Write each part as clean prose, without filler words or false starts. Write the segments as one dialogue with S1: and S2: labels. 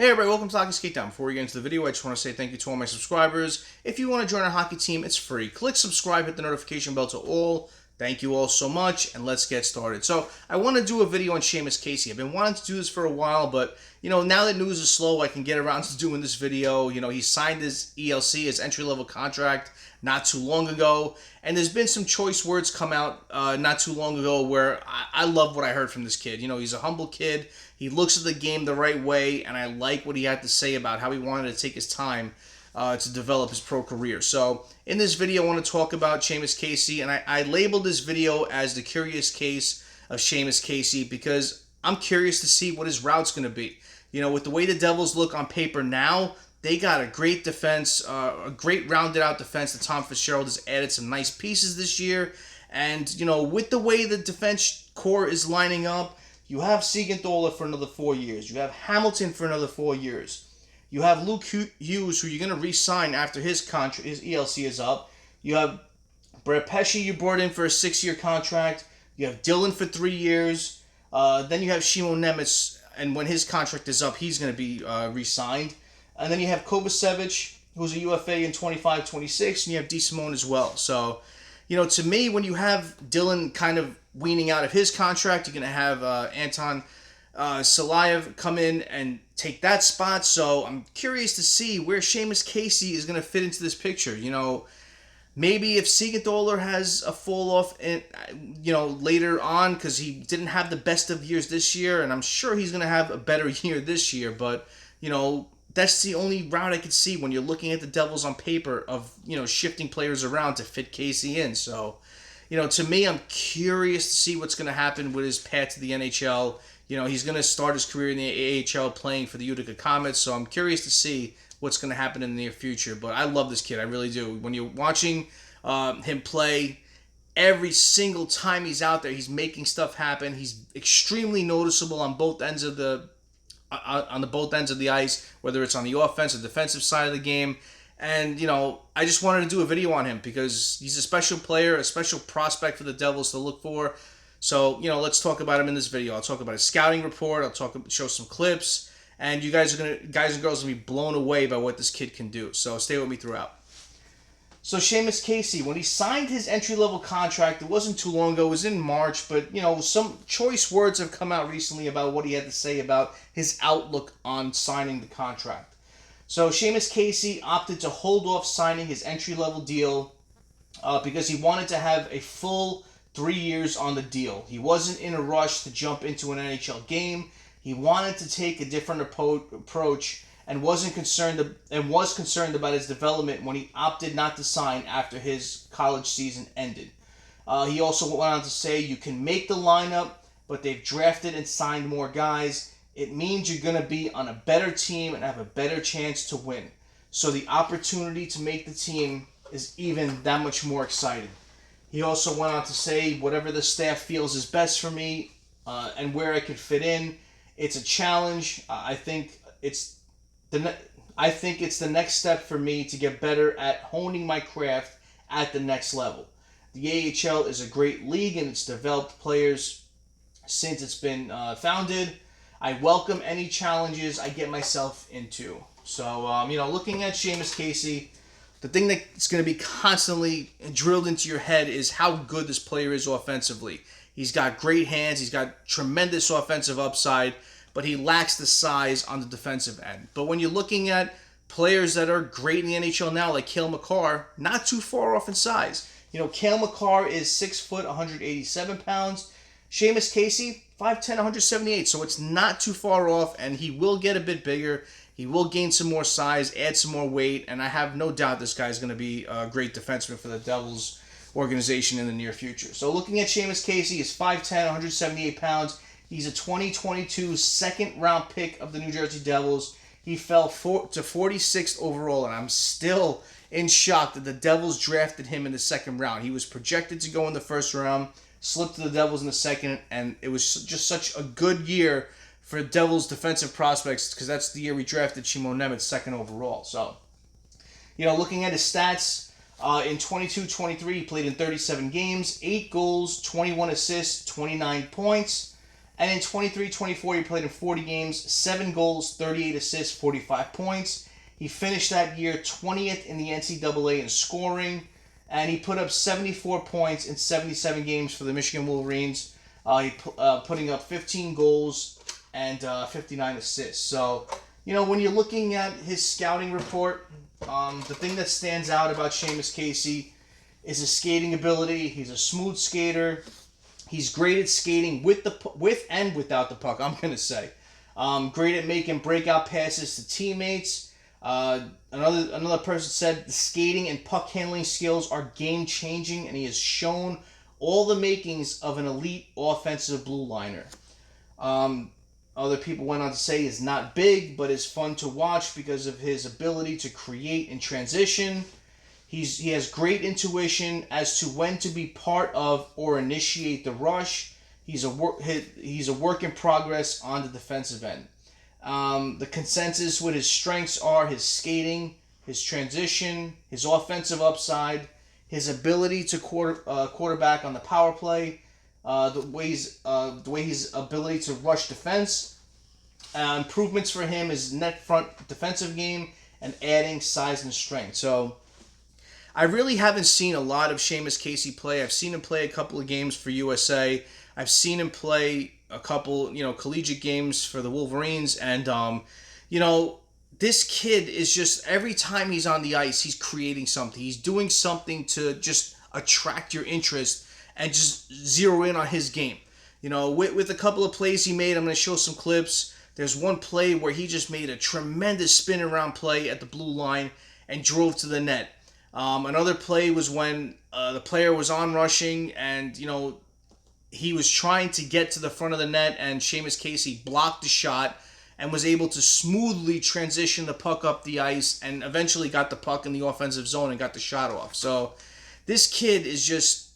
S1: Hey everybody, welcome to Hockey Skate Down. Before we get into the video, I just want to say thank you to all my subscribers. If you want to join our hockey team, it's free. Click subscribe, hit the notification bell to all. Thank you all so much, and let's get started. So, I want to do a video on Seamus Casey. I've been wanting to do this for a while, but, now that news is slow, I can get around to doing this video. He signed his ELC, his entry-level contract, not too long ago, and there's been some choice words come out not too long ago where I love what I heard from this kid. He's a humble kid. He looks at the game the right way, and I like what he had to say about how he wanted to take his time to develop his pro career. So in this video, I want to talk about Seamus Casey, and I labeled this video as the curious case of Seamus Casey because I'm curious to see what his route's going to be. With the way the Devils look on paper now, they got a great defense, a great rounded out defense that Tom Fitzgerald has added some nice pieces this year. And, with the way the defense core is lining up, you have Siegenthaler for another 4 years. You have Hamilton for another 4 years. You have Luke Hughes, who you're going to re-sign after his contract, his ELC is up. You have Pesce you brought in for a 6-year contract. You have Dillon for 3 years. Then you have Simon Nemec, and when his contract is up, he's going to be re-signed. And then you have Kovecevic, who's a UFA in 25-26, and you have DeSimone as well. So, to me, when you have Dillon kind of weaning out of his contract, you're going to have Anton Silayev come in and take that spot. So I'm curious to see where Seamus Casey is going to fit into this picture. Maybe if Siegenthaler has a fall off, later on, because he didn't have the best of years this year, and I'm sure he's going to have a better year this year. But that's the only route I could see when you're looking at the Devils on paper of shifting players around to fit Casey in. So, to me, I'm curious to see what's going to happen with his path to the NHL. He's going to start his career in the AHL playing for the Utica Comets, so I'm curious to see what's going to happen in the near future. But I love this kid, I really do. When you're watching him play, every single time he's out there, he's making stuff happen. He's extremely noticeable on both ends of the both ends of the ice, whether it's on the offensive, defensive side of the game. And, I just wanted to do a video on him because he's a special player, a special prospect for the Devils to look for. So, let's talk about him in this video. I'll talk about his scouting report. I'll show some clips. And you guys and girls are going to be blown away by what this kid can do. So stay with me throughout. So Seamus Casey, when he signed his entry-level contract, it wasn't too long ago. It was in March. But, some choice words have come out recently about what he had to say about his outlook on signing the contract. So Seamus Casey opted to hold off signing his entry-level deal because he wanted to have a full 3 years on the deal. He wasn't in a rush to jump into an NHL game. He wanted to take a different approach and was concerned about his development when he opted not to sign after his college season ended. He also went on to say, you can make the lineup, but they've drafted and signed more guys. It means you're going to be on a better team and have a better chance to win. So the opportunity to make the team is even that much more exciting. He also went on to say, whatever the staff feels is best for me and where I could fit in, it's a challenge. I think it's the next step for me to get better at honing my craft at the next level. The AHL is a great league and it's developed players since it's been founded. I welcome any challenges I get myself into. So, looking at Seamus Casey, the thing that's going to be constantly drilled into your head is how good this player is offensively. He's got great hands. He's got tremendous offensive upside, but he lacks the size on the defensive end. But when you're looking at players that are great in the NHL now, like Cale Makar, not too far off in size. Cale Makar is 6 foot, 187 pounds. Seamus Casey, 5'10", 178. So it's not too far off, and he will get a bit bigger. He will gain some more size, add some more weight, and I have no doubt this guy's going to be a great defenseman for the Devils organization in the near future. So looking at Seamus Casey, he's 5'10", 178 pounds. He's a 2022 second-round pick of the New Jersey Devils. He fell to 46th overall, and I'm still in shock that the Devils drafted him in the second round. He was projected to go in the first round, slipped to the Devils in the second, and it was just such a good year for Devils defensive prospects because that's the year we drafted Simon Nemec second overall. So, looking at his stats, in 22-23, he played in 37 games, 8 goals, 21 assists, 29 points. And in 23-24, he played in 40 games, 7 goals, 38 assists, 45 points. He finished that year 20th in the NCAA in scoring, and he put up 74 points in 77 games for the Michigan Wolverines. Putting up 15 goals and 59 assists. So, when you're looking at his scouting report, the thing that stands out about Seamus Casey is his skating ability. He's a smooth skater. He's great at skating with and without the puck, I'm going to say. Great at making breakout passes to teammates. Another person said the skating and puck handling skills are game-changing, and he has shown all the makings of an elite offensive blue liner. Other people went on to say he's not big, but is fun to watch because of his ability to create in transition. He has great intuition as to when to be part of or initiate the rush. He's a work in progress on the defensive end. The consensus with his strengths are his skating, his transition, his offensive upside, his ability to quarterback on the power play, the way his ability to rush defense. Improvements for him is net front defensive game and adding size and strength. So I really haven't seen a lot of Seamus Casey play. I've seen him play a couple of games for USA. I've seen him play a couple, collegiate games for the Wolverines, and this kid is just, every time he's on the ice, he's creating something. He's doing something to just attract your interest and just zero in on his game. With a couple of plays he made, I'm going to show some clips. There's one play where he just made a tremendous spin around play at the blue line and drove to the net. Another play was when the player was on rushing and, he was trying to get to the front of the net, and Seamus Casey blocked the shot and was able to smoothly transition the puck up the ice and eventually got the puck in the offensive zone and got the shot off. So this kid is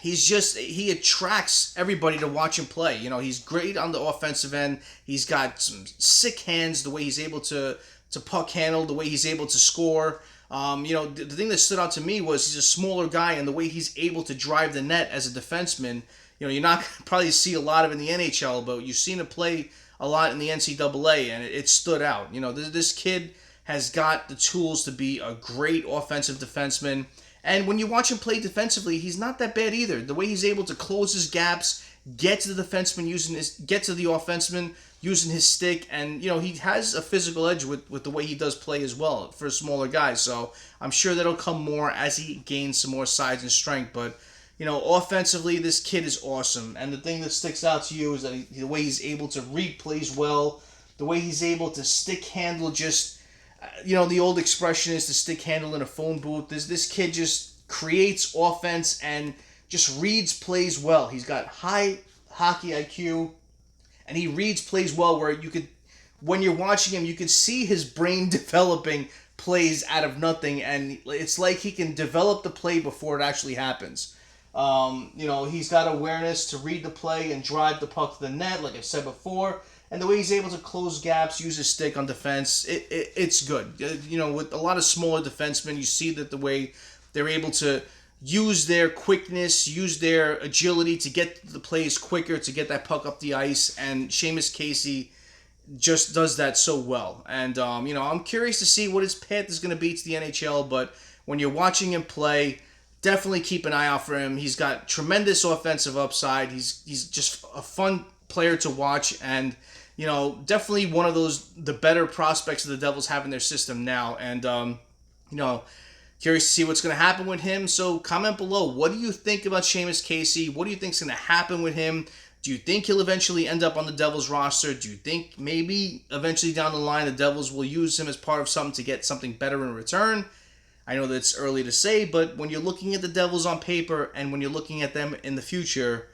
S1: he attracts everybody to watch him play. He's great on the offensive end. He's got some sick hands, the way he's able to puck handle, the way he's able to score. The thing that stood out to me was he's a smaller guy, and the way he's able to drive the net as a defenseman. You're not going to probably see a lot of it in the NHL, but you've seen him play a lot in the NCAA, and it stood out. This kid has got the tools to be a great offensive defenseman. And when you watch him play defensively, he's not that bad either. The way he's able to close his gaps, get to the defenseman get to the offenseman using his stick, and he has a physical edge with the way he does play as well for a smaller guy. So I'm sure that'll come more as he gains some more size and strength. But offensively, this kid is awesome. And the thing that sticks out to you is that the way he's able to read plays well, the way he's able to stick handle just, the old expression is to stick handle in a phone booth. This kid just creates offense and just reads plays well. He's got high hockey IQ, and he reads plays well where when you're watching him, you can see his brain developing plays out of nothing, and it's like he can develop the play before it actually happens. He's got awareness to read the play and drive the puck to the net, like I've said before. And the way he's able to close gaps, use his stick on defense, it's good. With a lot of smaller defensemen, you see that the way they're able to use their quickness, use their agility to get the plays quicker, to get that puck up the ice. And Seamus Casey just does that so well. And, I'm curious to see what his path is going to be to the NHL. But when you're watching him play, definitely keep an eye out for him. He's got tremendous offensive upside. He's just a fun player to watch, and definitely one of the better prospects that the Devils have in their system now. And curious to see what's going to happen with him. So comment below, what do you think about Seamus Casey? What do you think is going to happen with him? Do you think he'll eventually end up on the Devils roster? Do you think maybe eventually down the line the Devils will use him as part of something to get something better in return? I know that it's early to say, but when you're looking at the Devils on paper and when you're looking at them in the future,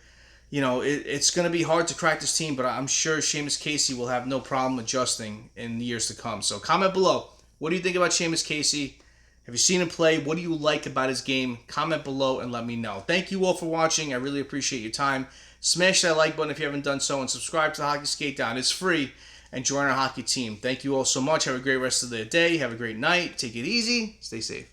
S1: it's going to be hard to crack this team, but I'm sure Seamus Casey will have no problem adjusting in the years to come. So comment below. What do you think about Seamus Casey? Have you seen him play? What do you like about his game? Comment below and let me know. Thank you all for watching. I really appreciate your time. Smash that like button if you haven't done so, and subscribe to Hockey Skate Down. It's free, and join our hockey team. Thank you all so much. Have a great rest of the day. Have a great night. Take it easy. Stay safe.